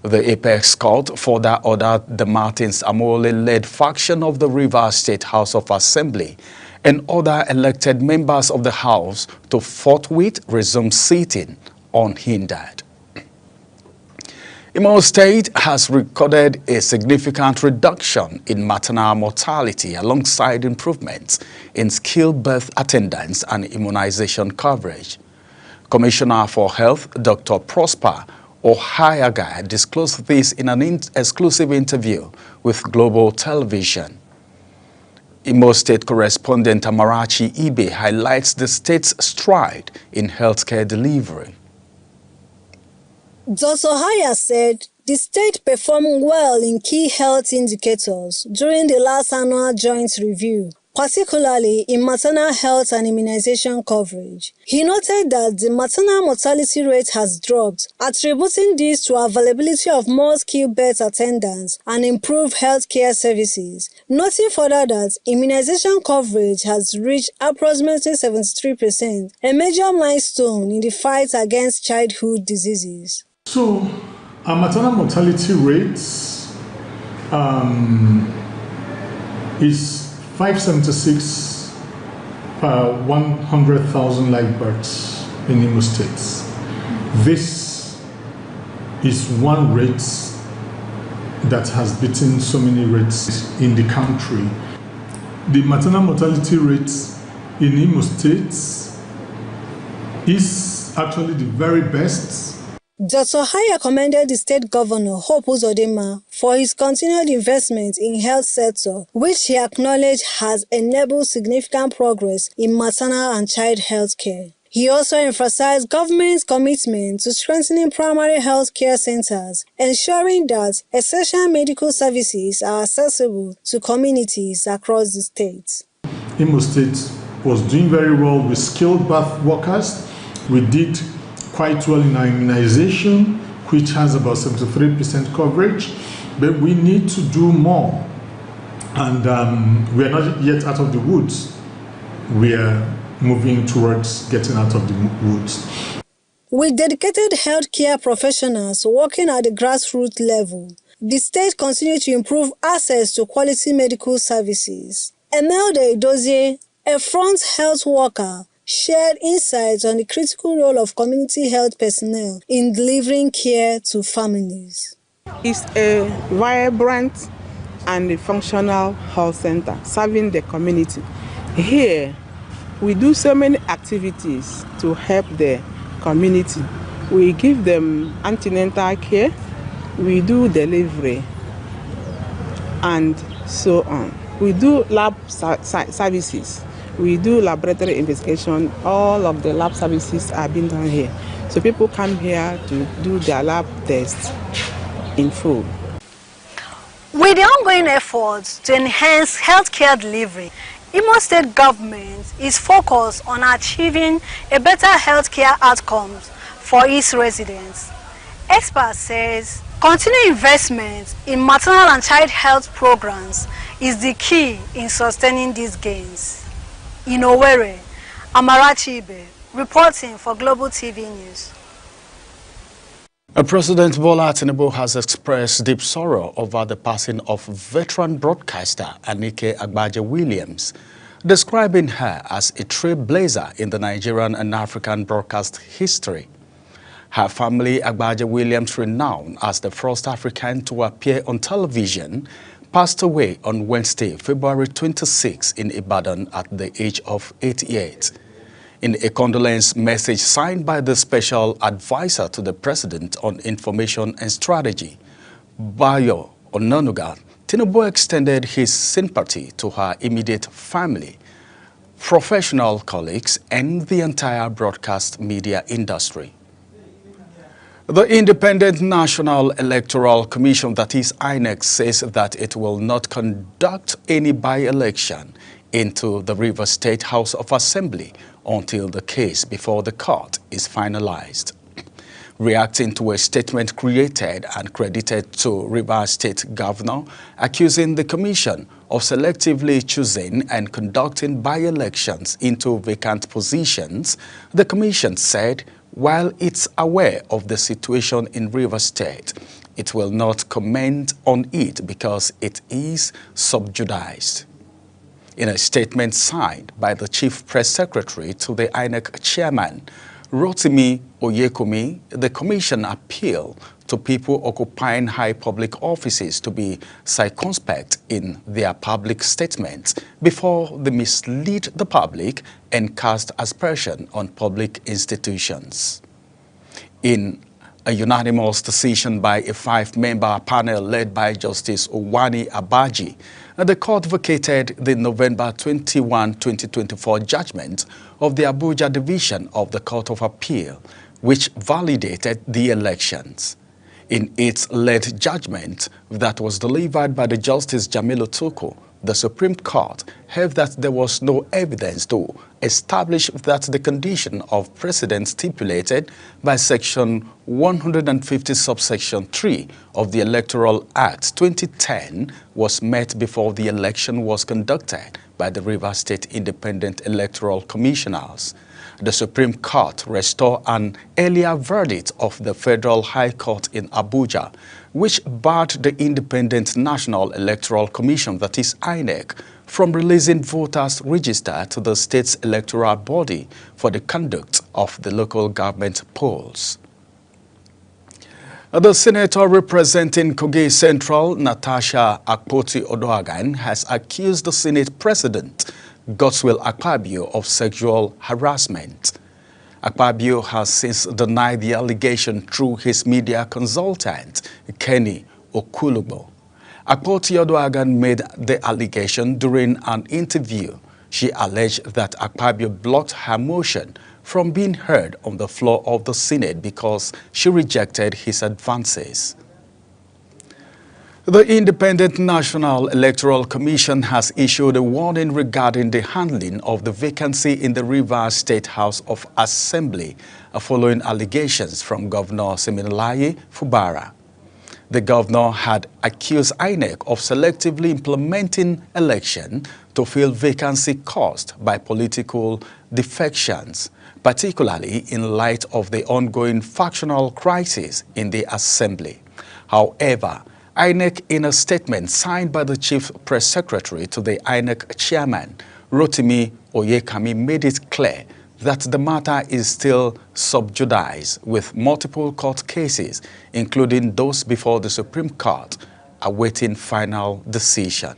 The Apex Court further ordered the Martins Amole-led faction of the Rivers State House of Assembly and other elected members of the House to forthwith resume sitting unhindered. Imo State has recorded a significant reduction in maternal mortality alongside improvements in skilled birth attendance and immunization coverage. Commissioner for Health, Dr. Prosper Ohayaga, disclosed this in an exclusive interview with Global Television. Imo State correspondent Amarachi Ibe highlights the state's stride in healthcare delivery. Dr. Haya said the state performed well in key health indicators during the last annual joint review, particularly in maternal health and immunization coverage. He noted that the maternal mortality rate has dropped, attributing this to availability of more skilled birth attendants and improved healthcare services, noting further that immunization coverage has reached approximately 73%, a major milestone in the fight against childhood diseases. So, our maternal mortality rates is 576 per 100,000 live births in Imo State. This is one rate that has beaten so many rates in the country. The maternal mortality rate in Imo State is actually the very best. Dr. Haya commended the state governor, Hope Uzodinma, for his continued investment in health sector, which he acknowledged has enabled significant progress in maternal and child health care. He also emphasized government's commitment to strengthening primary health care centers, ensuring that essential medical services are accessible to communities across the state. Imo State was doing very well with skilled birth workers. We did quite well in our immunization, which has about 73% coverage, but we need to do more. And we are not yet out of the woods. We are moving towards getting out of the woods. With dedicated healthcare professionals working at the grassroots level, the state continues to improve access to quality medical services. Emelde Edozie, a front health worker, shared insights on the critical role of community health personnel in delivering care to families. It's a vibrant and a functional health center serving the community. Here, we do so many activities to help the community. We give them antenatal care, we do delivery, and so on. We do lab services. We do laboratory investigation. All of the lab services are being done here. So people come here to do their lab tests in full. With the ongoing efforts to enhance healthcare delivery, Imo State government is focused on achieving a better healthcare outcomes for its residents. Experts says continued investment in maternal and child health programs is the key in sustaining these gains. In Owerri, Amarachi Ibe, reporting for Global TV News. President Bola Tinubu has expressed deep sorrow over the passing of veteran broadcaster Anike Agbaje-Williams, describing her as a trailblazer in the Nigerian and African broadcast history. Her family, Agbaje-Williams, renowned as the first African to appear on television, passed away on Wednesday, February 26 in Ibadan at the age of 88. In a condolence message signed by the special advisor to the president on information and strategy, Bayo Onanuga, Tinubu extended his sympathy to her immediate family, professional colleagues, and the entire broadcast media industry. The Independent National Electoral Commission, that is INEC, says that it will not conduct any by-election into the Rivers State House of Assembly until the case before the court is finalized. Reacting to a statement created and credited to Rivers State Governor, accusing the Commission of selectively choosing and conducting by-elections into vacant positions, the Commission said, while it's aware of the situation in Rivers State, it will not comment on it because it is subjudiced. In a statement signed by the Chief Press Secretary to the INEC Chairman, Rotimi Oyekomi, the Commission appealed to people occupying high public offices to be circumspect in their public statements before they mislead the public and cast aspersion on public institutions. In a unanimous decision by a 5-member panel led by Justice Owani Abaji, the court vacated the November 21, 2024 judgment of the Abuja Division of the Court of Appeal, which validated the elections. In its late judgment that was delivered by the Justice Jamilu Tuku, the Supreme Court held that there was no evidence to establish that the condition of precedent stipulated by Section 150 subsection 3 of the Electoral Act 2010 was met before the election was conducted by the Rivers State Independent Electoral Commissioners. The Supreme Court restored an earlier verdict of the Federal High Court in Abuja, which barred the Independent National Electoral Commission, that is INEC, from releasing voters' register to the state's electoral body for the conduct of the local government polls. The senator representing Kogi Central, Natasha Akpoti-Odoagan, has accused the Senate President, Godswill Akpabio, of sexual harassment. Akpabio has since denied the allegation through his media consultant, Kenny Okulugbo. Akpoti-Odoagan made the allegation during an interview. She alleged that Akpabio blocked her motion from being heard on the floor of the Senate because she rejected his advances. The Independent National Electoral Commission has issued a warning regarding the handling of the vacancy in the Rivers State House of Assembly following allegations from Governor Siminalayi Fubara. The governor had accused INEC of selectively implementing election to fill vacancy caused by political defections, particularly in light of the ongoing factional crisis in the Assembly. However, INEC, in a statement signed by the Chief Press Secretary to the INEC Chairman, Rotimi Oyekami, made it clear that the matter is still subjudice with multiple court cases, including those before the Supreme Court, awaiting final decision.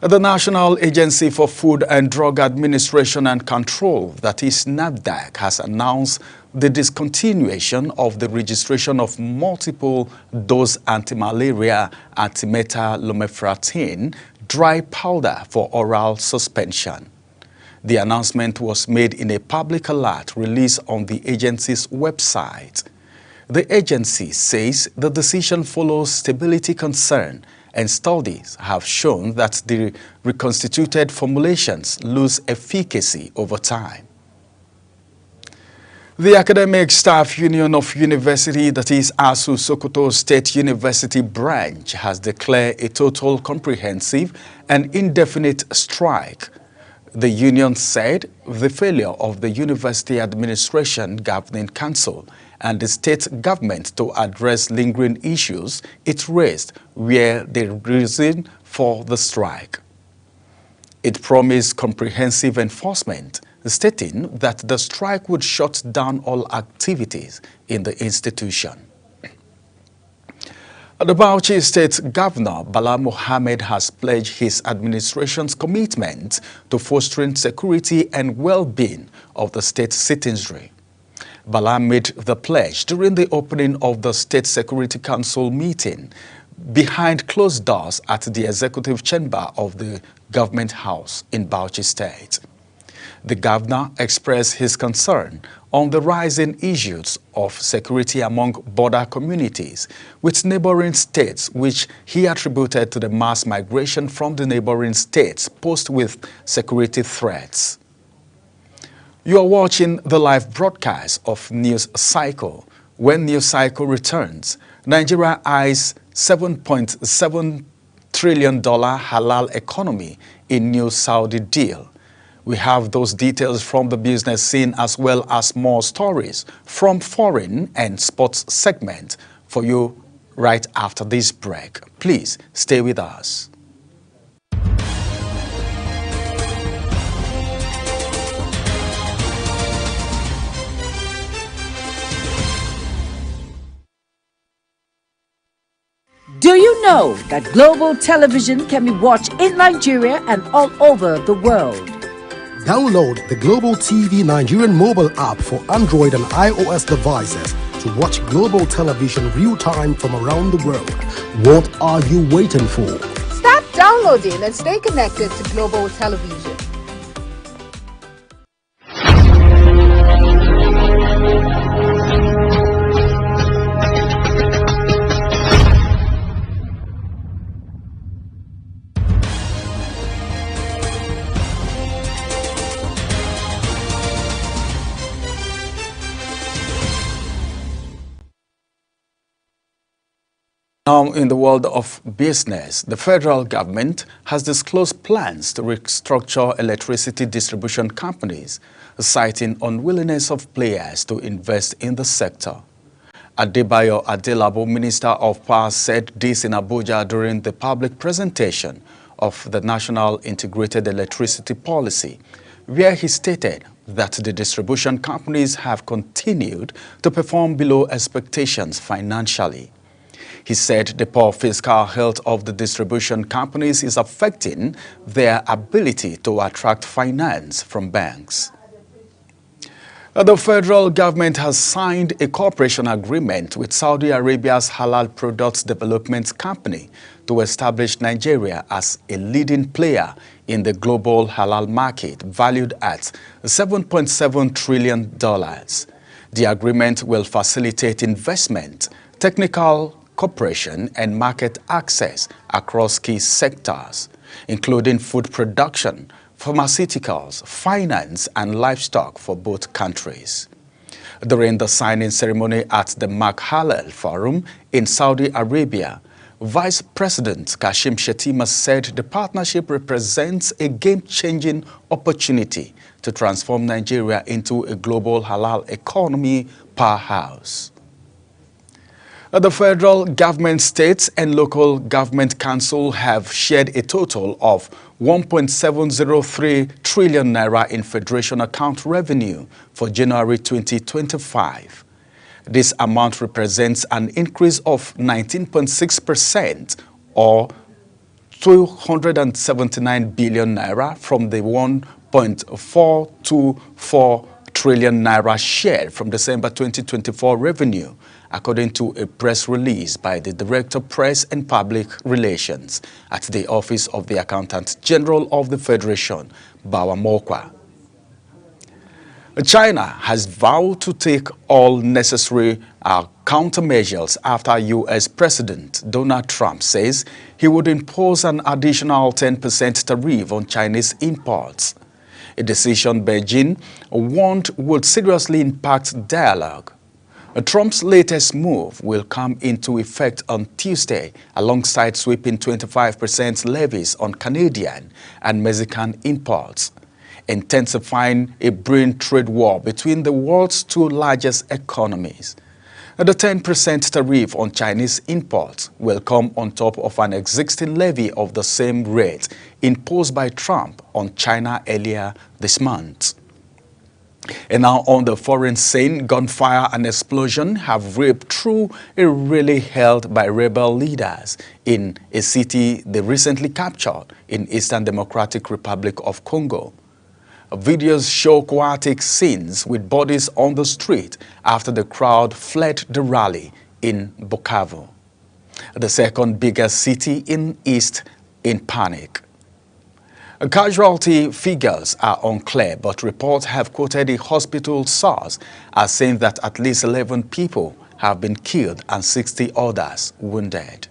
The National Agency for Food and Drug Administration and Control, that is NAFDAC, has announced the discontinuation of the registration of multiple dose anti-malaria artemether-lumefantrine dry powder for oral suspension. The announcement was made in a public alert released on the agency's website. The agency says the decision follows stability concern, and studies have shown that the reconstituted formulations lose efficacy over time. The Academic Staff Union of University, that is ASU Sokoto State University branch, has declared a total, comprehensive and indefinite strike. The union said the failure of the University Administration Governing Council and the state government to address lingering issues it raised were the reason for the strike. It promised comprehensive enforcement, stating that the strike would shut down all activities in the institution. The Bauchi State Governor, Bala Mohammed, has pledged his administration's commitment to fostering security and well-being of the state citizenry. Bala made the pledge during the opening of the State Security Council meeting behind closed doors at the Executive Chamber of the Government House in Bauchi State. The governor expressed his concern on the rising issues of security among border communities with neighboring states, which he attributed to the mass migration from the neighboring states posed with security threats. You are watching the live broadcast of News Cycle. When News Cycle returns, Nigeria eyes $7.7 trillion halal economy in new Saudi deal. We have those details from the business scene as well as more stories from foreign and sports segment. for you right after this break. Please stay with us. Do you know that global television can be watched in Nigeria and all over the world? Download the Global TV Nigerian mobile app for Android and iOS devices to watch global television real-time from around the world. What are you waiting for? Start downloading and stay connected to global television. Now, in the world of business, the federal government has disclosed plans to restructure electricity distribution companies, citing unwillingness of players to invest in the sector. Adebayo Adelabo, Minister of Power, said this in Abuja during the public presentation of the National Integrated Electricity Policy, where he stated that the distribution companies have continued to perform below expectations financially. He said the poor fiscal health of the distribution companies is affecting their ability to attract finance from banks. The federal government has signed a cooperation agreement with Saudi Arabia's Halal Products Development Company to establish Nigeria as a leading player in the global halal market, valued at $7.7 trillion. The agreement will facilitate investment, technical cooperation and market access across key sectors, including food production, pharmaceuticals, finance, and livestock for both countries. During the signing ceremony at the Mark Halal Forum in Saudi Arabia, Vice President Kashim Shettima said the partnership represents a game-changing opportunity to transform Nigeria into a global halal economy powerhouse. The federal government, states, and local government council have shared a total of 1.703 trillion naira in federation account revenue for January 2025. This amount represents an increase of 19.6% or 279 billion naira from the 1.424 trillion naira share from December 2024 revenue, according to a press release by the Director Press and Public Relations at the Office of the Accountant General of the Federation, Bawa Mokwa. China has vowed to take all necessary countermeasures after U.S. President Donald Trump says he would impose an additional 10% tariff on Chinese imports, a decision Beijing warned would seriously impact dialogue. Trump's latest move will come into effect on Tuesday alongside sweeping 25% levies on Canadian and Mexican imports, intensifying a brewing trade war between the world's two largest economies. The 10% tariff on Chinese imports will come on top of an existing levy of the same rate imposed by Trump on China earlier this month. And now on the foreign scene, gunfire and explosion have ripped through a rally held by rebel leaders in a city they recently captured in Eastern Democratic Republic of Congo. Videos show chaotic scenes with bodies on the street after the crowd fled the rally in Bukavu, the second biggest city in East, in panic. Casualty figures are unclear, but reports have quoted a hospital source as saying that at least 11 people have been killed and 60 others wounded.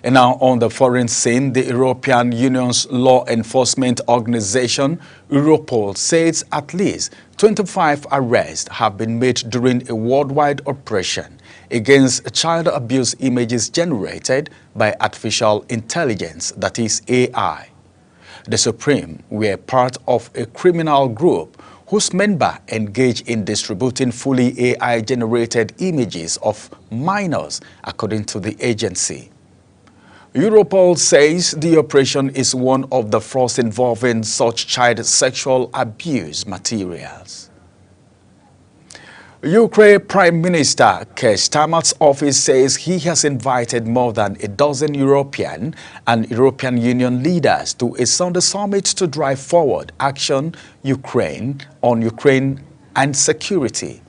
And now on the foreign scene, the European Union's law enforcement organization, Europol, says at least 25 arrests have been made during a worldwide operation against child abuse images generated by artificial intelligence, that is AI. The Supreme were part of a criminal group whose member engaged in distributing fully AI-generated images of minors, according to the agency. Europol says the operation is one of the first involving such child sexual abuse materials. Ukraine Prime Minister Keir Starmer's office says he has invited more than a dozen European and European Union leaders to a Sunday summit to drive forward action on Ukraine and security.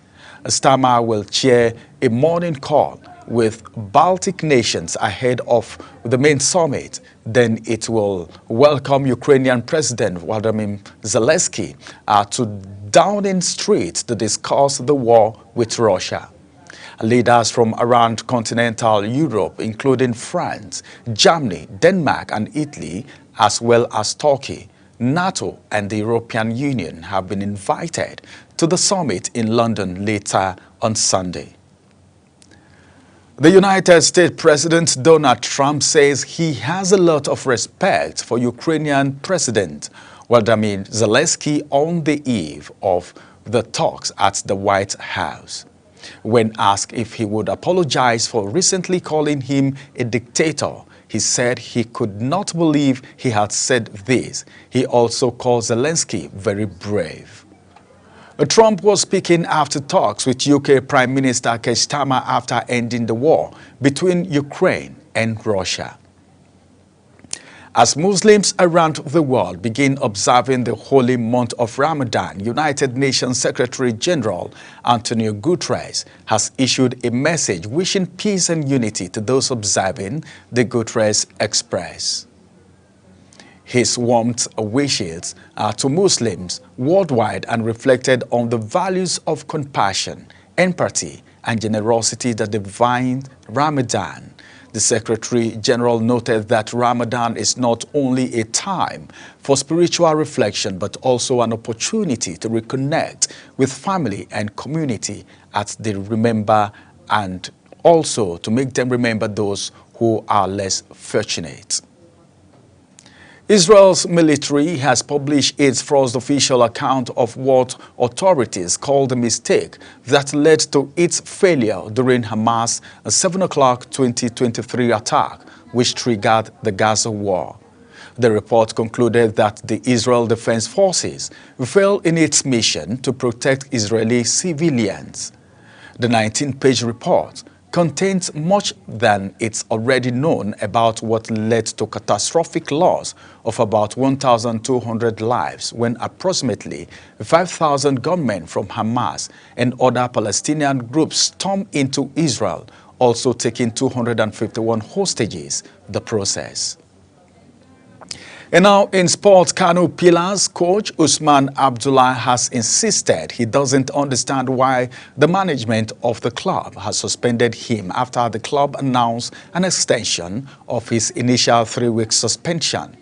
Starmer will chair a morning call with Baltic nations ahead of the main summit. Then it will welcome Ukrainian President Volodymyr Zelensky to Downing Street to discuss the war with Russia. Leaders from around continental Europe, including France, Germany, Denmark and Italy, as well as Turkey, NATO and the European Union have been invited to the summit in London later on Sunday. The United States President Donald Trump says he has a lot of respect for Ukrainian President Volodymyr Zelensky on the eve of the talks at the White House. When asked if he would apologize for recently calling him a dictator, he said he could not believe he had said this. He also called Zelensky very brave. Trump was speaking after talks with UK Prime Minister Keir Starmer after ending the war between Ukraine and Russia. As Muslims around the world begin observing the holy month of Ramadan, United Nations Secretary General Antonio Guterres has issued a message wishing peace and unity to those observing the Guterres Express. His warm wishes to Muslims worldwide and reflected on the values of compassion, empathy, and generosity that define Ramadan. The Secretary General noted that Ramadan is not only a time for spiritual reflection, but also an opportunity to reconnect with family and community as they remember, and also to make them remember those who are less fortunate. Israel's military has published its first official account of what authorities called a mistake that led to its failure during Hamas' 7 o'clock 2023 attack, which triggered the Gaza war. The report concluded that the Israel Defense Forces failed in its mission to protect Israeli civilians. The 19-page report contains much than it's already known about what led to catastrophic loss of about 1,200 lives when approximately 5,000 gunmen from Hamas and other Palestinian groups stormed into Israel, also taking 251 hostages in the process. And now in sports, Kano Pillars coach Usman Abdullah has insisted he doesn't understand why the management of the club has suspended him after the club announced an extension of his initial 3-week suspension.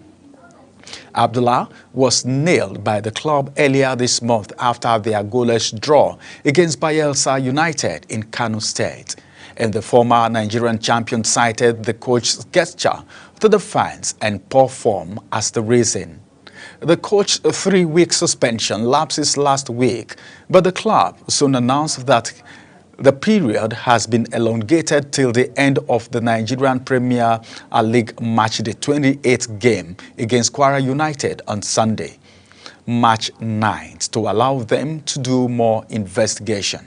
Abdullah was nailed by the club earlier this month after their goalless draw against Bayelsa United in Kano State. And the former Nigerian champion cited the coach's gesture to the fans and poor form as the reason. The coach's 3-week suspension lapses last week, but the club soon announced that the period has been elongated till the end of the Nigerian Premier League match, the 28th game against Kwara United on Sunday, March 9th, to allow them to do more investigation.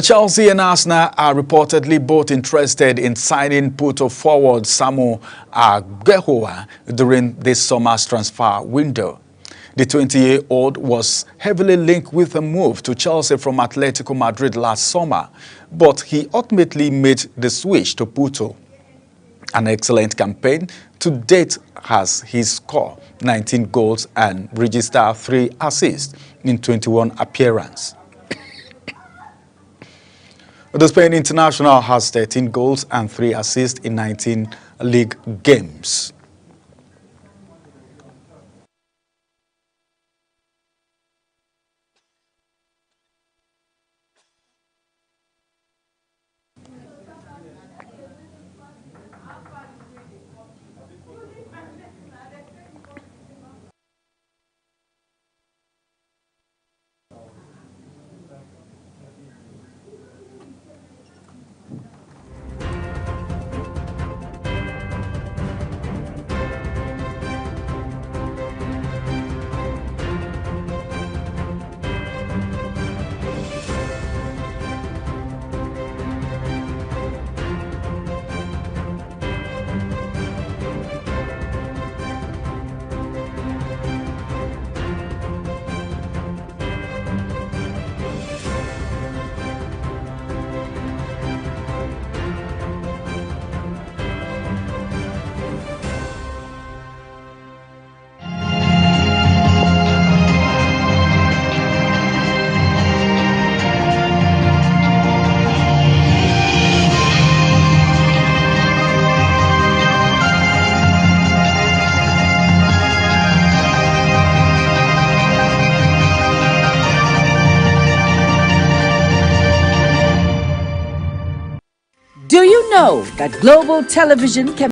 Chelsea and Arsenal are reportedly both interested in signing Porto forward Samu Aguero during this summer's transfer window. The 20-year-old was heavily linked with a move to Chelsea from Atletico Madrid last summer, but he ultimately made the switch to Porto. An excellent campaign to date has he scored 19 goals and registered 3 assists in 21 appearances. The Spain international has 13 goals and 3 assists in 19 league games. Do you know that global television can